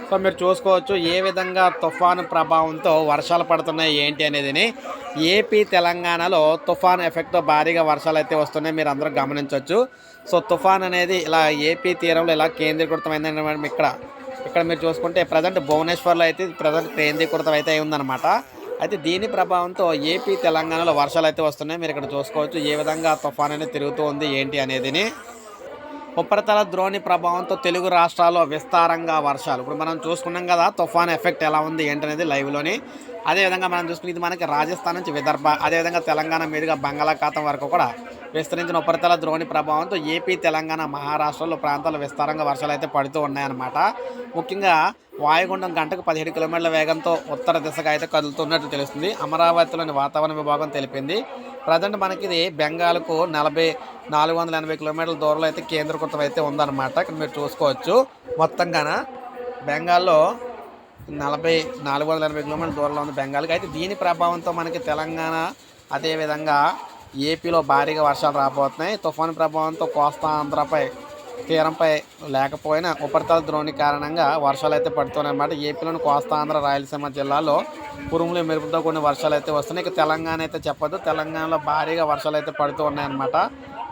So మీరు చూసుకోవచ్చు ఏ విధంగా తుఫాను ప్రభావంతో వర్షాలు పడుతున్నాయి ఏంటి అనేదిని. ఏపీ తెలంగాణలో తుఫాను ఎఫెక్ట్తో భారీగా వర్షాలు అయితే వస్తున్నాయి, మీరు అందరూ గమనించవచ్చు. సో తుఫాన్ అనేది ఇలా ఏపీ తీరంలో ఇలా కేంద్రీకృతమైందని మేడం ఇక్కడ మీరు చూసుకుంటే ప్రజెంట్ భువనేశ్వర్లో అయితే ప్రజెంట్ కేంద్రీకృతం అయితే ఉందన్నమాట. అయితే దీని ప్రభావంతో ఏపీ తెలంగాణలో వర్షాలు అయితే వస్తున్నాయి, మీరు ఇక్కడ చూసుకోవచ్చు ఏ విధంగా తుఫాన్ అనేది తిరుగుతూ ఉంది ఏంటి అనేదిని. ఉపరితల ద్రోణి ప్రభావంతో తెలుగు రాష్ట్రాల్లో విస్తారంగా వర్షాలు. ఇప్పుడు మనం చూసుకున్నాం కదా తుఫాన్ ఎఫెక్ట్ ఎలా ఉంది ఏంటనేది లైవ్లోని. అదేవిధంగా మనం చూసుకుని ఇది మనకి రాజస్థాన్ నుంచి విదర్భ, అదేవిధంగా తెలంగాణ మీదుగా బంగాళాఖాతం వరకు కూడా విస్తరించిన ఉపరితల ద్రోణి ప్రభావంతో ఏపీ తెలంగాణ మహారాష్ట్రలో ప్రాంతాల్లో విస్తారంగా వర్షాలు అయితే పడుతూ ఉన్నాయన్నమాట. ముఖ్యంగా వాయుగుండం గంటకు 17 కిలోమీటర్ల వేగంతో ఉత్తర దిశగా అయితే కదులుతున్నట్లు తెలుస్తుంది, అమరావతిలోని వాతావరణ విభాగం తెలిపింది. ప్రజెంట్ మనకి ఇది బెంగాల్కు 480 కిలోమీటర్ల దూరంలో అయితే కేంద్రీకృతం అయితే ఉందన్నమాట. ఇక్కడ మీరు చూసుకోవచ్చు మొత్తంగాన బెంగాల్లో 480 కిలోమీటర్ల దూరంలో ఉంది బెంగాల్కి. అయితే దీని ప్రభావంతో మనకి తెలంగాణ అదేవిధంగా ఏపీలో భారీగా వర్షాలు రాబోతున్నాయి. తుఫాను ప్రభావంతో కోస్తా ఆంధ్రపై తీరంపై లేకపోయినా ఉపరితల ద్రోణి కారణంగా వర్షాలు అయితే పడుతున్నాయన్నమాట. ఏపీలోని కోస్తా ఆంధ్ర రాయలసీమ జిల్లాలో ఉరుములు మెరుపుతో కొన్ని వర్షాలు అయితే వస్తున్నాయి. ఇక తెలంగాణ అయితే చెప్పదు, తెలంగాణలో భారీగా వర్షాలు అయితే పడుతూ ఉన్నాయన్నమాట.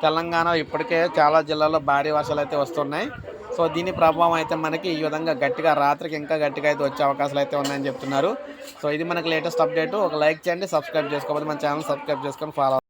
తెలంగాణ ఇప్పటికే చాలా జిల్లాల్లో భారీ వర్షాలు అయితే వస్తున్నాయి. సో దీని ప్రభావం అయితే మనకి ఈ విధంగా గట్టిగా రాత్రికి ఇంకా గట్టిగా అయితే వచ్చే అవకాశాలు అయితే ఉన్నాయని చెప్తున్నారు. సో ఇది మనకి లేటెస్ట్ అప్డేట్. ఒక లైక్ చేయండి, సబ్స్క్రైబ్ చేసుకోకపోతే మన ఛానల్ సబ్స్క్రైబ్ చేసుకొని ఫాలో